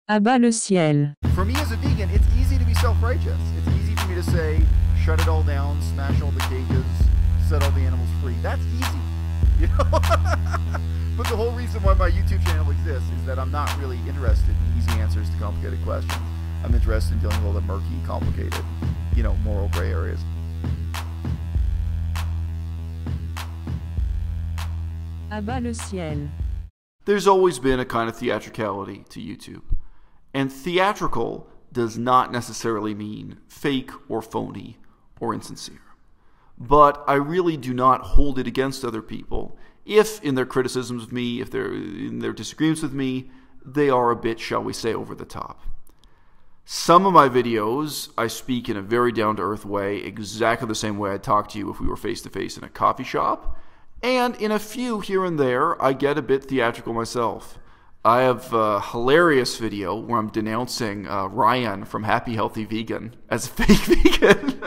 À-bas-le-ciel. For me as a vegan, it's easy to be self-righteous. It's easy for me to say, shut it all down, smash all the cages, set all the animals free. That's easy, you know? But the whole reason why my YouTube channel exists is that I'm not really interested in easy answers to complicated questions. I'm interested in dealing with all the murky, complicated, you know, moral gray areas. À-bas-le-ciel. There's always been a kind of theatricality to YouTube. And theatrical does not necessarily mean fake or phony or insincere. But I really do not hold it against other people if, in their criticisms of me, if they're in their disagreements with me, they are a bit, shall we say, over the top. Some of my videos, I speak in a very down-to-earth way, exactly the same way I'd talk to you if we were face-to-face in a coffee shop. And in a few here and there, I get a bit theatrical myself. I have a hilarious video where I'm denouncing Ryan from Happy Healthy Vegan as a fake vegan.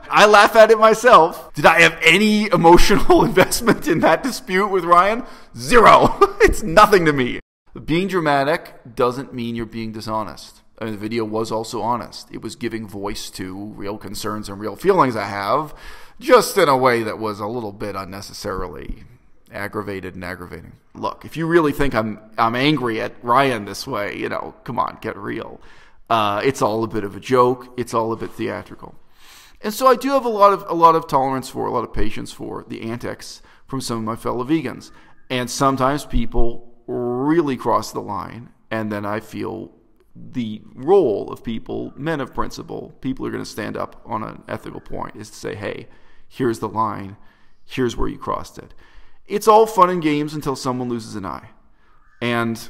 I laugh at it myself. Did I have any emotional investment in that dispute with Ryan? Zero. It's nothing to me. Being dramatic doesn't mean you're being dishonest. I mean, the video was also honest. It was giving voice to real concerns and real feelings I have, just in a way that was a little bit unnecessarily aggravated and aggravating. Look, if you really think I'm angry at Ryan this way, you know, come on, get real. It's all a bit of a joke. It's all a bit theatrical. And so I do have a lot of tolerance for, a lot of patience for the antics from some of my fellow vegans. And sometimes people really cross the line, and then I feel the role of people, men of principle, people who are going to stand up on an ethical point, is to say, hey, here's the line, here's where you crossed it. It's all fun and games until someone loses an eye. And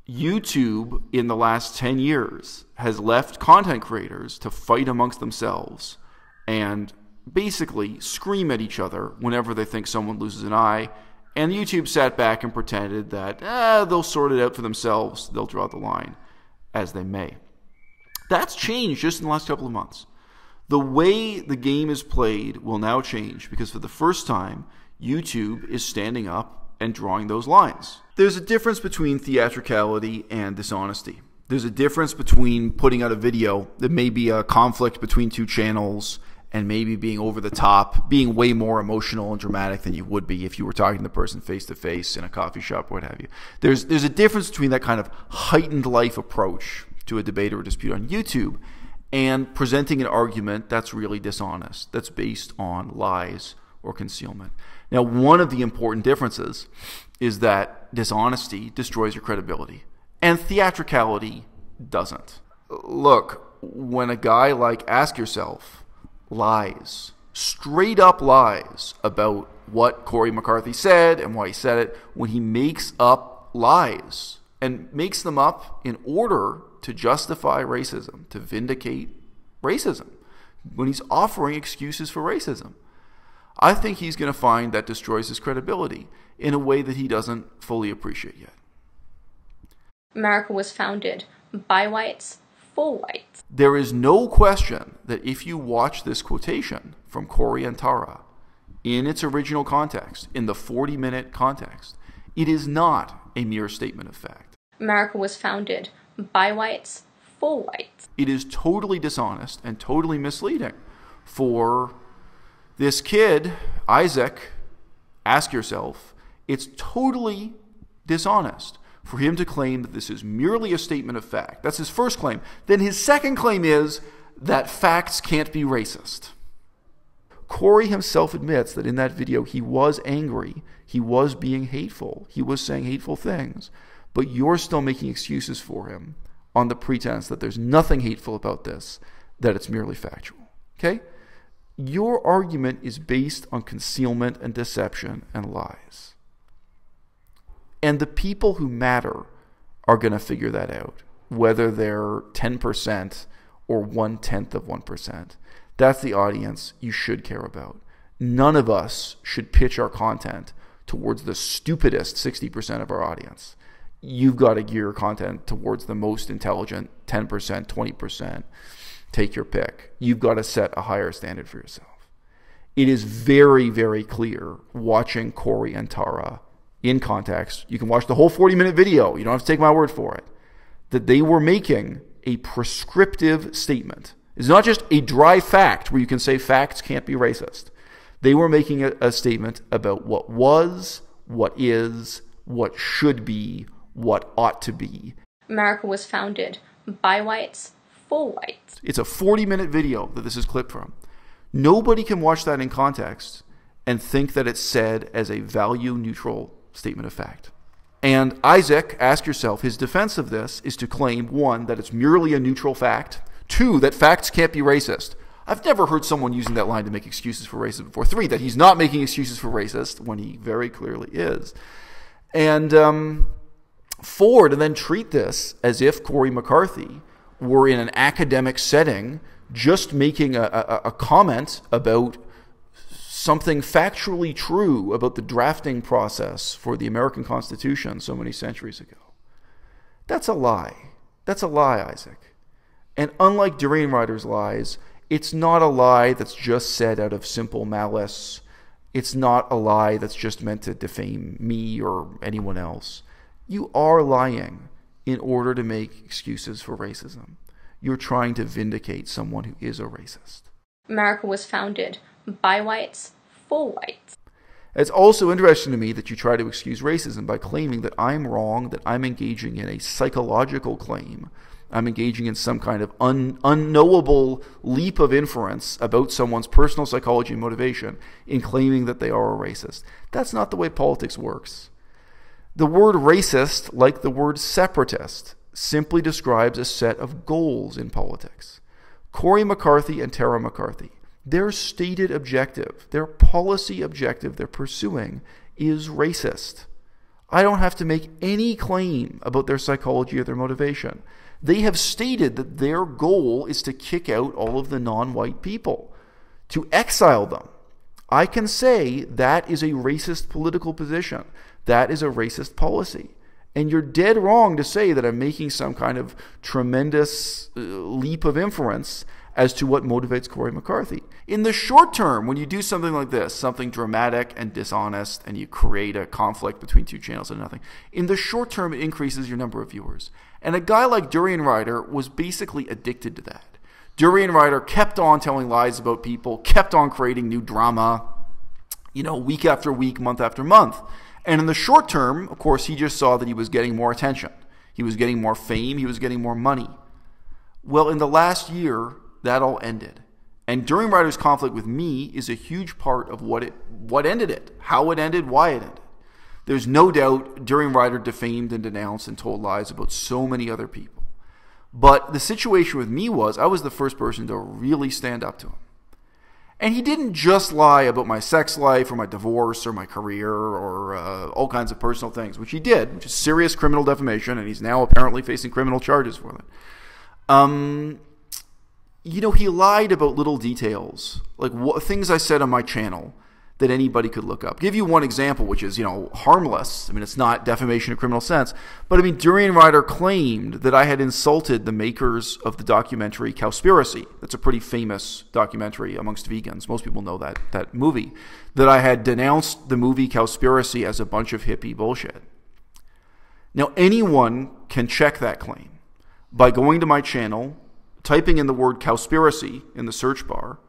YouTube, in the last 10 years, has left content creators to fight amongst themselves and basically scream at each other whenever they think someone loses an eye. And YouTube sat back and pretended that they'll sort it out for themselves. They'll draw the line as they may. That's changed just in the last couple of months. The way the game is played will now change because for the first time, YouTube is standing up and drawing those lines. There's a difference between theatricality and dishonesty. There's a difference between putting out a video that may be a conflict between two channels and maybe being over the top, being way more emotional and dramatic than you would be if you were talking to the person face to face in a coffee shop or what have you. There's a difference between that kind of heightened life approach to a debate or a dispute on YouTube and presenting an argument that's really dishonest, that's based on lies or concealment. Now, one of the important differences is that dishonesty destroys your credibility, and theatricality doesn't. Look, when a guy like Ask Yourself lies, straight up lies about what Cory McCarthy said and why he said it, when he makes up lies and makes them up in order to justify racism, to vindicate racism, when he's offering excuses for racism, I think he's going to find that destroys his credibility in a way that he doesn't fully appreciate yet. America was founded by whites, for whites. There is no question that if you watch this quotation from Cory and Tara in its original context, in the 40-minute context, it is not a mere statement of fact. America was founded by whites, for whites. It is totally dishonest and totally misleading for this kid, Isaac, Ask Yourself, it's totally dishonest for him to claim that this is merely a statement of fact. That's his first claim. Then his second claim is that facts can't be racist. Cory himself admits that in that video he was angry, he was being hateful, he was saying hateful things, but you're still making excuses for him on the pretense that there's nothing hateful about this, that it's merely factual. Okay? Your argument is based on concealment and deception and lies. And the people who matter are going to figure that out, whether they're 10% or 1/10 of 1%. That's the audience you should care about. None of us should pitch our content towards the stupidest 60% of our audience. You've got to gear your content towards the most intelligent 10%, 20%. Take your pick. You've got to set a higher standard for yourself. It is very, very clear watching Cory and Tara in context, you can watch the whole 40-minute video, you don't have to take my word for it, that they were making a prescriptive statement. It's not just a dry fact where you can say facts can't be racist. They were making a statement about what was, what is, what should be, what ought to be. America was founded by whites, for whites. It's a 40-minute video that this is clipped from. Nobody can watch that in context and think that it's said as a value-neutral statement of fact. And Isaac, ask yourself, his defense of this is to claim, 1, that it's merely a neutral fact, 2, that facts can't be racist. I've never heard someone using that line to make excuses for racism before. 3, that he's not making excuses for racist when he very clearly is. And 4, to then treat this as if Cory McCarthy were in an academic setting just making a comment about something factually true about the drafting process for the American Constitution so many centuries ago. That's a lie. That's a lie, Isaac. And unlike Durian Rider's lies, it's not a lie that's just said out of simple malice. It's not a lie that's just meant to defame me or anyone else. You are lying in order to make excuses for racism. You're trying to vindicate someone who is a racist. America was founded by whites, for whites. It's also interesting to me that you try to excuse racism by claiming that I'm wrong, that I'm engaging in a psychological claim. I'm engaging in some kind of unknowable leap of inference about someone's personal psychology and motivation in claiming that they are a racist. That's not the way politics works. The word racist, like the word separatist, simply describes a set of goals in politics. Cory McCarthy and Tara McCarthy, their stated objective, their policy objective they're pursuing is racist. I don't have to make any claim about their psychology or their motivation. They have stated that their goal is to kick out all of the non-white people, to exile them. I can say that is a racist political position. That is a racist policy. And you're dead wrong to say that I'm making some kind of tremendous leap of inference as to what motivates Cory McCarthy. In the short term, when you do something like this, something dramatic and dishonest, and you create a conflict between two channels and nothing, in the short term, it increases your number of viewers. And a guy like Durian Rider was basically addicted to that. Durian Rider kept on telling lies about people, kept on creating new drama, week after week, month after month. And in the short term, of course, he just saw that he was getting more attention. He was getting more fame. He was getting more money. Well, in the last year, that all ended. And Durian Rider's conflict with me is a huge part of what ended it, how it ended, why it ended. There's no doubt Durian Rider defamed and denounced and told lies about so many other people. But the situation with me was I was the first person to really stand up to him. And he didn't just lie about my sex life or my divorce or my career or all kinds of personal things, which he did, which is serious criminal defamation, and he's now apparently facing criminal charges for that. He lied about little details, like things I said on my channel that anybody could look up. Give you one example, which is, harmless. I mean, it's not defamation in a criminal sense. But, Durian Rider claimed that I had insulted the makers of the documentary Cowspiracy. That's a pretty famous documentary amongst vegans. Most people know that movie. That I had denounced the movie Cowspiracy as a bunch of hippie bullshit. Now, anyone can check that claim by going to my channel, typing in the word Cowspiracy in the search bar,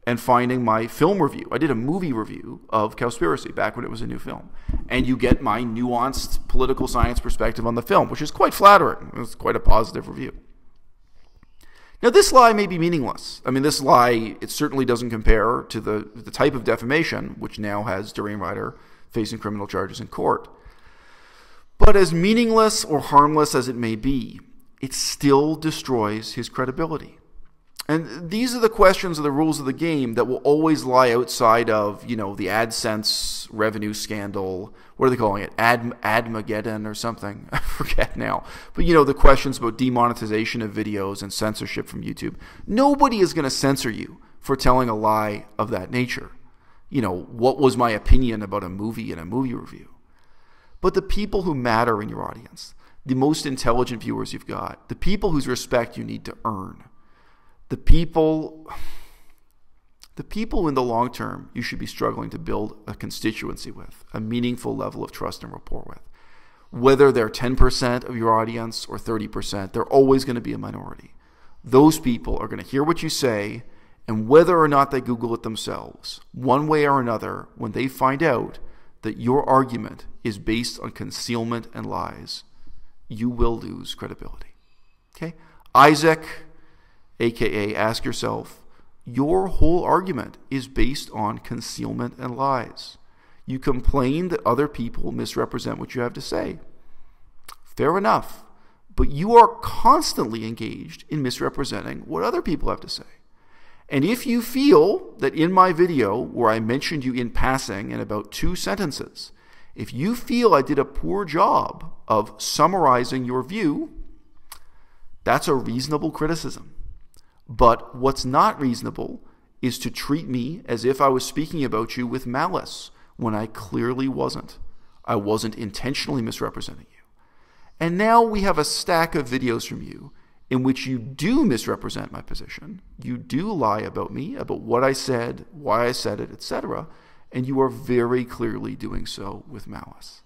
and finding my film review. I did a movie review of Cowspiracy back when it was a new film. And you get my nuanced political science perspective on the film, which is quite flattering. It's quite a positive review. Now, this lie may be meaningless. This lie, it certainly doesn't compare to the type of defamation, which now has Durian Rider facing criminal charges in court. But as meaningless or harmless as it may be, it still destroys his credibility. And these are the questions of the rules of the game that will always lie outside of, the AdSense revenue scandal. What are they calling it? Admageddon or something? I forget now. But, the questions about demonetization of videos and censorship from YouTube. Nobody is going to censor you for telling a lie of that nature. What was my opinion about a movie in a movie review? But the people who matter in your audience, the most intelligent viewers you've got, the people whose respect you need to earn, the people the people in the long term you should be struggling to build a constituency with, a meaningful level of trust and rapport with. Whether they're 10% of your audience or 30%, they're always going to be a minority. Those people are going to hear what you say, and whether or not they Google it themselves, one way or another, when they find out that your argument is based on concealment and lies, you will lose credibility. Okay? Isaac, aka ask yourself, your whole argument is based on concealment and lies. You complain that other people misrepresent what you have to say. Fair enough. But you are constantly engaged in misrepresenting what other people have to say. And if you feel that in my video, where I mentioned you in passing in about 2 sentences, if you feel I did a poor job of summarizing your view, that's a reasonable criticism. But what's not reasonable is to treat me as if I was speaking about you with malice when I clearly wasn't. I wasn't intentionally misrepresenting you. And now we have a stack of videos from you in which you do misrepresent my position. You do lie about me, about what I said, why I said it, etc. And you are very clearly doing so with malice.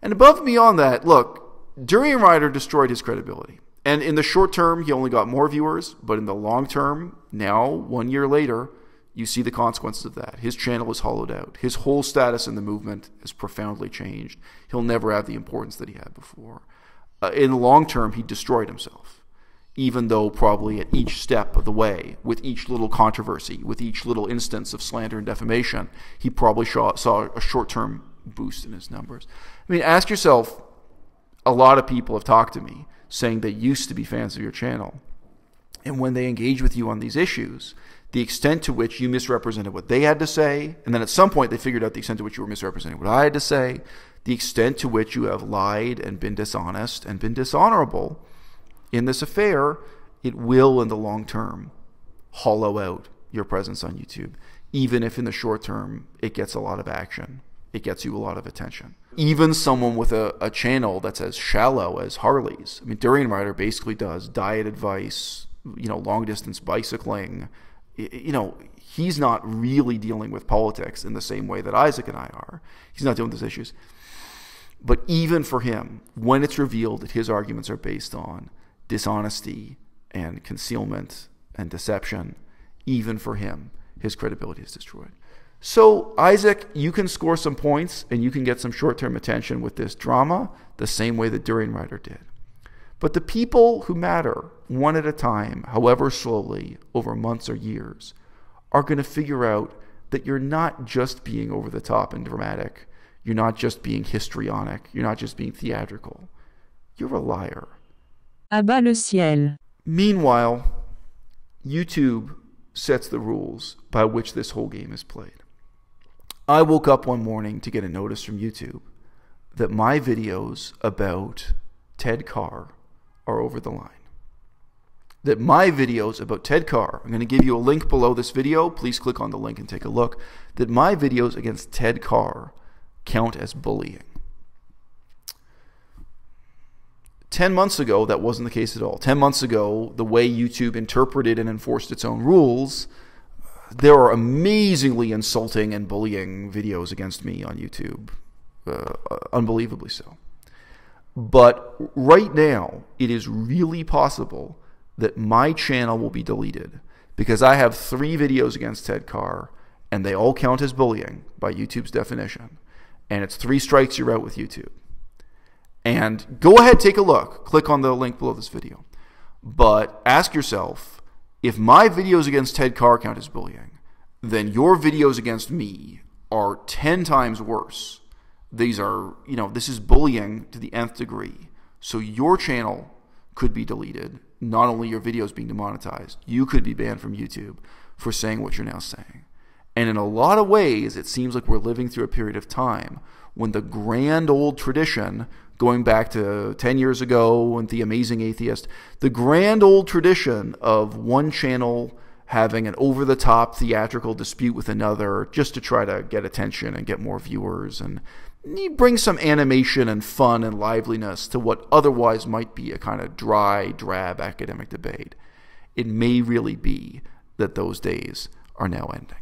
And above and beyond that, look, Durian Ryder destroyed his credibility. And in the short term, he only got more viewers, but in the long term, now, 1 year later, you see the consequences of that. His channel is hollowed out. His whole status in the movement is profoundly changed. He'll never have the importance that he had before. In the long term, he destroyed himself, even though probably at each step of the way, with each little controversy, with each little instance of slander and defamation, he probably saw a short-term boost in his numbers. I mean, ask yourself, a lot of people have talked to me saying they used to be fans of your channel. And when they engage with you on these issues, the extent to which you misrepresented what they had to say, and then at some point they figured out the extent to which you were misrepresenting what I had to say, the extent to which you have lied and been dishonest and been dishonorable in this affair, it will in the long term hollow out your presence on YouTube, even if in the short term it gets a lot of action. It gets you a lot of attention. Even someone with a channel that's as shallow as Harley's. I mean, Durian Ryder basically does diet advice, long distance bicycling. He's not really dealing with politics in the same way that Isaac and I are. He's not dealing with those issues. But even for him, when it's revealed that his arguments are based on dishonesty and concealment and deception, even for him, his credibility is destroyed. So, Isaac, you can score some points and you can get some short-term attention with this drama the same way that Durian Ryder did. But the people who matter, one at a time, however slowly, over months or years, are going to figure out that you're not just being over the top and dramatic. You're not just being histrionic. You're not just being theatrical. You're a liar. À-bas-le-ciel. Meanwhile, YouTube sets the rules by which this whole game is played. I woke up one morning to get a notice from YouTube that my videos about Ted Carr are over the line. That my videos about Ted Carr, I'm going to give you a link below this video, please click on the link and take a look, that my videos against Ted Carr count as bullying. 10 months ago, that wasn't the case at all. 10 months ago, the way YouTube interpreted and enforced its own rules, there are amazingly insulting and bullying videos against me on YouTube. Unbelievably so. But right now, it is really possible that my channel will be deleted because I have 3 videos against Ted Carr, and they all count as bullying by YouTube's definition. And it's 3 strikes, you're out with YouTube. And go ahead, take a look. Click on the link below this video. But ask yourself, if my videos against Ted Carr count as bullying, then your videos against me are 10 times worse. These are, this is bullying to the nth degree. So your channel could be deleted. Not only your videos being demonetized, you could be banned from YouTube for saying what you're now saying. And in a lot of ways, it seems like we're living through a period of time when the grand old tradition, going back to 10 years ago and The Amazing Atheist, the grand old tradition of one channel having an over-the-top theatrical dispute with another just to try to get attention and get more viewers and bring some animation and fun and liveliness to what otherwise might be a kind of dry, drab academic debate. It may really be that those days are now ending.